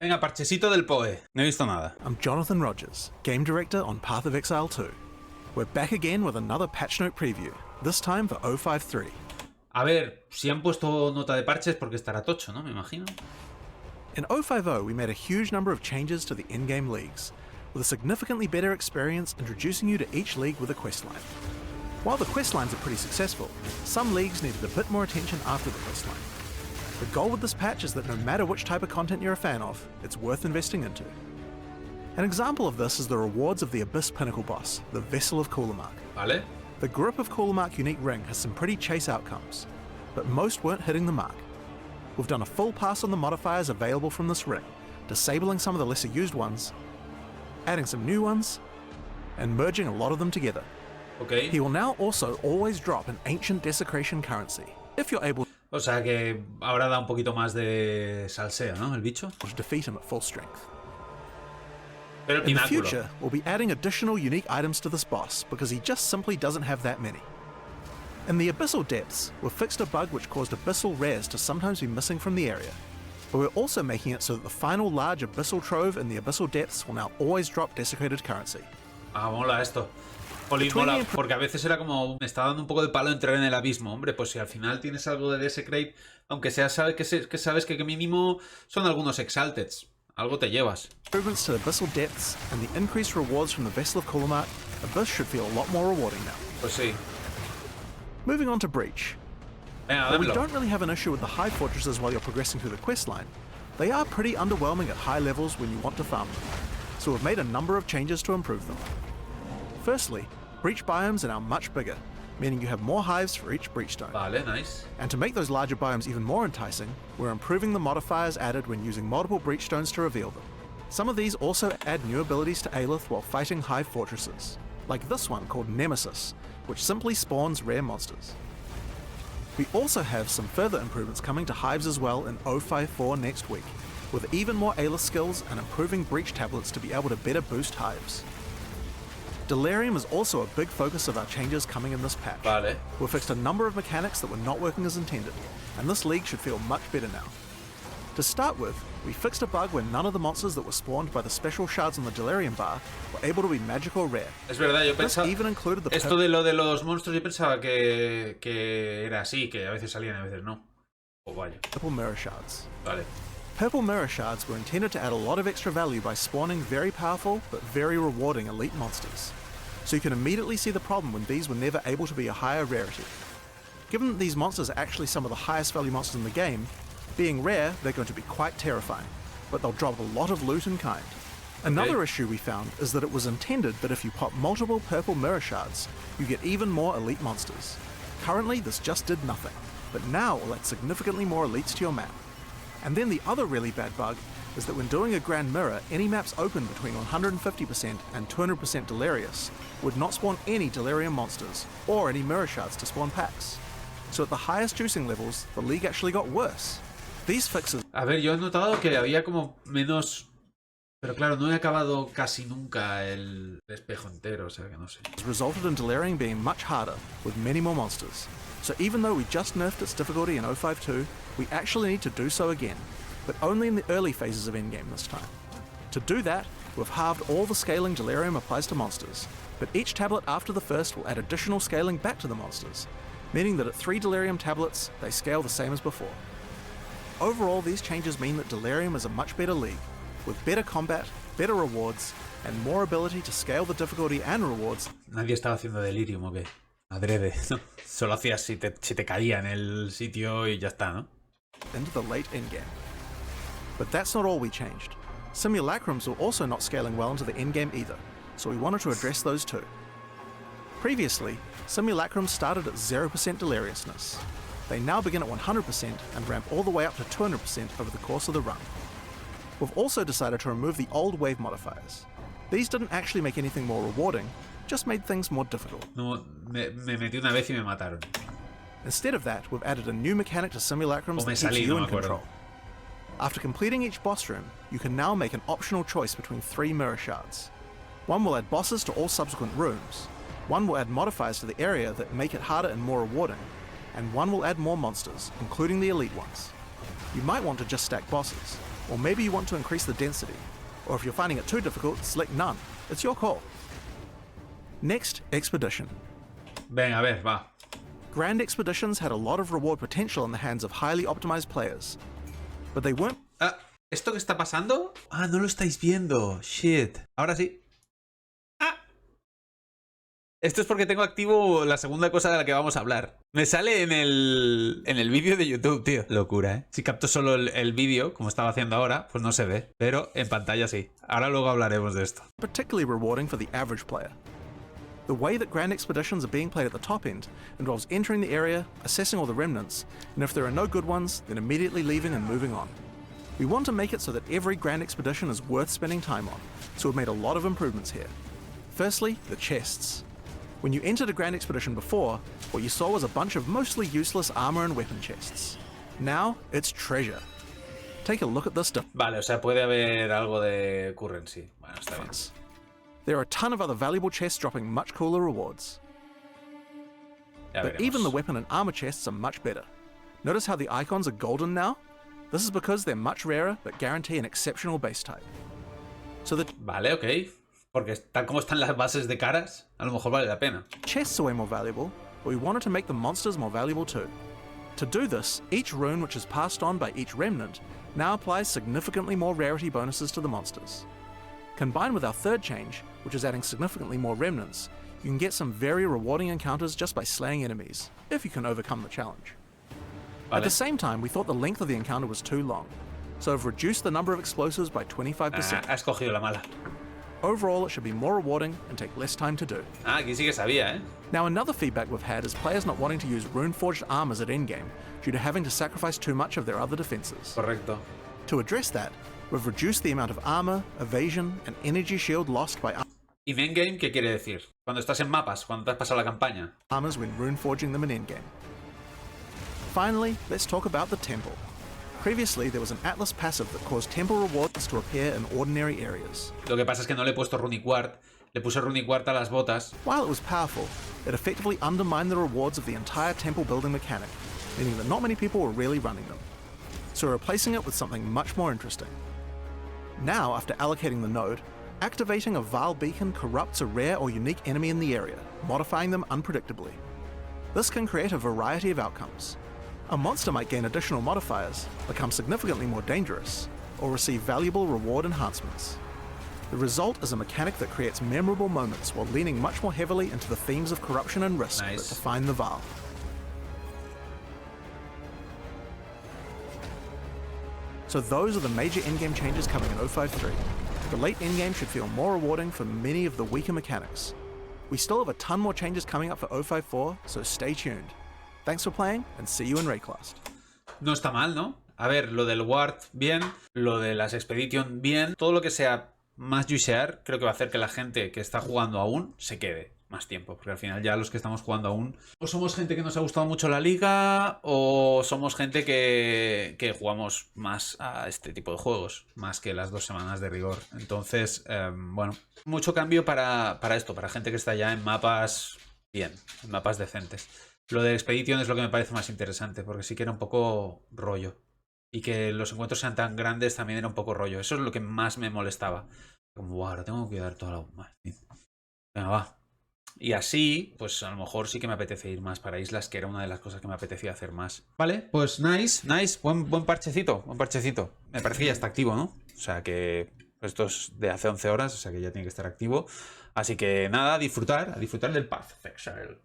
Venga, parchecito del POE. No he visto nada. I'm Jonathan Rogers, Game Director on Path of Exile 2. We're back again with another patch note preview, this time for 053. A ver, si han puesto nota de parches porque estará tocho, ¿no? Me imagino. In 050, we made a huge number of changes to the endgame leagues, with a significantly better experience introducing you to each league with a questline. While the questlines are pretty successful, some leagues needed a bit more attention after the questline. The goal with this patch is that no matter which type of content you're a fan of, it's worth investing into. An example of this is the rewards of the Abyss Pinnacle boss, the Vessel of Coolamark. Vale. The Grip of Coolamark unique ring has some pretty chase outcomes, but most weren't hitting the mark. We've done a full pass on the modifiers available from this ring, disabling some of the lesser used ones, adding some new ones, and merging a lot of them together. Ok. He will now also always drop an ancient desecration currency, if you're able O sea que ahora da un poquito más de salseo, ¿no? El bicho. to defeat him at full strength. Pero el In the pináculo. future, we'll be adding additional unique items to this boss because he just simply doesn't have that many. In the Abyssal Depths, we've fixed a bug which caused Abyssal rares to sometimes be missing from the area, but we're also making it so that the final large Abyssal Trove in the Abyssal Depths will now always drop desecrated currency. Ah, mola esto. Jolín, Between mola, the- porque a veces era como... Me está dando un poco de palo entrar en el abismo. Hombre, pues si al final tienes algo de Desecrate, aunque sea que sabes que mínimo son algunos Exalteds. Algo te llevas. Improvements to the Abyssal Depths and the increased rewards from the Vessel of Coolamark, Abyss should feel a lot more rewarding now. Pues sí. Moving on to Breach. Venga, While we dámelo. don't really have an issue with the high fortresses while you're progressing through the questline, they are pretty underwhelming at high levels when you want to farm them, so we've made a number of changes to improve them. Firstly, breach biomes are now much bigger, meaning you have more hives for each breach stone. Vale, nice. And to make those larger biomes even more enticing, we're improving the modifiers added when using multiple breach stones to reveal them. Some of these also add new abilities to Aelith while fighting high fortresses, like this one called Nemesis, which simply spawns rare monsters. We also have some further improvements coming to hives as well in 054 next week, with even more Aelith skills and improving breach tablets to be able to better boost hives. Delirium is also a big focus of our changes coming in this patch. Vale. We've fixed a number of mechanics that were not working as intended, and this league should feel much better now. To start with, we fixed a bug where none of the monsters that were spawned by the special shards on the Delirium bar were able to be magic or rare. Es verdad, yo This pensaba... even included the Esto de lo de los monstruos yo pensaba que era así, que a veces salían y a veces no. Oh, vaya. purple mirror shards. Vale. Purple mirror shards were intended to add a lot of extra value by spawning very powerful but very rewarding elite monsters. So you can immediately see the problem when these were never able to be a higher rarity. Given that these monsters are actually some of the highest value monsters in the game, being rare, they're going to be quite terrifying, but they'll drop a lot of loot in kind. Another issue we found is that it was intended that if you pop multiple purple mirror shards, you get even more elite monsters. Currently, this just did nothing, but now it will add significantly more elites to your map. And then the other really bad bug is that when doing a Grand Mirror, any maps open between 150% and 200% Delirious would not spawn any Delirium monsters, or any mirror shards to spawn packs. So at the highest juicing levels, the league actually got worse. These fixes A ver, yo he notado que había como menos... Pero claro, no he acabado casi nunca el espejo entero, o sea que no sé. resulted in Delirium being much harder, with many more monsters. So even though we just nerfed its difficulty in 052, we actually need to do so again, but only in the early phases of endgame this time. To do that, we've halved all the scaling Delirium applies to monsters, but each tablet after the first will add additional scaling back to the monsters, meaning that at 3 Delirium tablets, they scale the same as before. Overall, these changes mean that Delirium is a much better league, with better combat, better rewards, and more ability to scale the difficulty and rewards. Nadie estaba haciendo delirium, ¿o qué? Adrede, ¿no? Solo hacías si te caía en el sitio y ya está, ¿no? Into the late endgame. But that's not all we changed. Simulacrums were also not scaling well into the endgame either, so we wanted to address those too. Previously, simulacrums started at 0% deliriousness. They now begin at 100% and ramp all the way up to 200% over the course of the run. We've also decided to remove the old wave modifiers. These didn't actually make anything more rewarding, just made things more difficult. No, me metí una vez y me mataron. Instead of that, we've added a new mechanic to simulacrums O me that keeps salí, you no in me acuerdo. control. After completing each boss room, you can now make an optional choice between 3 mirror shards. One will add bosses to all subsequent rooms, one will add modifiers to the area that make it harder and more rewarding, and one will add more monsters, including the elite ones. You might want to just stack bosses. or maybe you want to increase the density, or if you're finding it too difficult, select none. It's your call. Next, Expedition. Venga, a ver, va. Grand Expeditions had a lot of reward potential in the hands of highly optimized players, but they weren't. Ah, ¿esto qué está pasando? Ah, no lo estáis viendo. Shit. Ahora sí. Ah. Esto es porque tengo activo la segunda cosa de la que vamos a hablar. Me sale en el vídeo de YouTube, tío. Locura, ¿eh? Si capto solo el vídeo, como estaba haciendo ahora, pues no se ve. Pero en pantalla sí. Ahora luego hablaremos de esto. Particularly rewarding for the average player. The way that Grand Expeditions are being played at the top end involves entering the area, assessing all the remnants, and if there are no good ones, then immediately leaving and moving on. We want to make it so that every Grand Expedition is worth spending time on, so we've made a lot of improvements here. Firstly, the chests. When you entered a Grand Expedition before, what you saw was a bunch of mostly useless armor and weapon chests. Now, it's treasure. Take a look at this difference. Vale, o sea, puede haber algo de currency. Bueno, está bien. There are a ton of other valuable chests dropping much cooler rewards. Ya But veremos. even the weapon and armor chests are much better. Notice how the icons are golden now? This is because they're much rarer but guarantee an exceptional base type. So the Vale, ok. Porque tal como están las bases de caras, a lo mejor vale la pena. chests are way more valuable, but we wanted to make the monsters more valuable too. To do this, each rune which is passed on by each remnant now applies significantly more rarity bonuses to the monsters. Combined with our third change, which is adding significantly more remnants, you can get some very rewarding encounters just by slaying enemies, if you can overcome the challenge. At Vale. the same time, we thought the length of the encounter was too long, so we've reduced the number of explosives by Ah, 25%. ha escogido la mala. Overall, it should be more rewarding and take less time to do. Ah, aquí sí que sabía, ¿eh? Now, another feedback we've had is players not wanting to use rune-forged armors at endgame due to having to sacrifice too much of their other defenses. Correcto. To address that, we've reduced the amount of armor, evasion, and energy shield lost by ¿Y endgame qué quiere decir? Cuando estás en mapas, cuando te has pasado la campaña. armors when rune-forging them in endgame. Finally, let's talk about the temple. Previously, there was an Atlas passive that caused temple rewards to appear in ordinary areas. Lo que pasa es que no le he puesto Runic Ward. Le puse Runic Ward a las botas. While it was powerful, it effectively undermined the rewards of the entire temple building mechanic, meaning that not many people were really running them. So we're replacing it with something much more interesting. Now, after allocating the node, activating a Val beacon corrupts a rare or unique enemy in the area, modifying them unpredictably. This can create a variety of outcomes. A monster might gain additional modifiers, become significantly more dangerous, or receive valuable reward enhancements. The result is a mechanic that creates memorable moments while leaning much more heavily into the themes of corruption and risk Nice. that define the Val. So those are the major endgame changes coming in 053. The late endgame should feel more rewarding for many of the weaker mechanics. We still have a ton more changes coming up for 054, so stay tuned. Thanks for playing, and see you in Rayclast. No está mal, ¿no? A ver, lo del Ward, bien. Lo de las Expedition, bien. Todo lo que sea más juicear, creo que va a hacer que la gente que está jugando aún se quede más tiempo. Porque al final ya los que estamos jugando aún, o somos gente que nos ha gustado mucho la liga, o somos gente que jugamos más a este tipo de juegos, más que las 2 semanas de rigor. Entonces, bueno, mucho cambio para esto, para gente que está ya en mapas bien, en mapas decentes. Lo de Expedition es lo que me parece más interesante, porque sí que era un poco rollo. Y que los encuentros sean tan grandes también era un poco rollo. Eso es lo que más me molestaba. Como, wow, ahora tengo que dar toda la bomba. Venga, va. Y así, pues a lo mejor sí que me apetece ir más para islas, que era una de las cosas que me apetecía hacer más. Vale, pues nice. Buen parchecito, Me parece que ya está activo, ¿no? O sea que esto es de hace 11 horas, o sea que ya tiene que estar activo. Así que nada, a disfrutar del Path of Exile.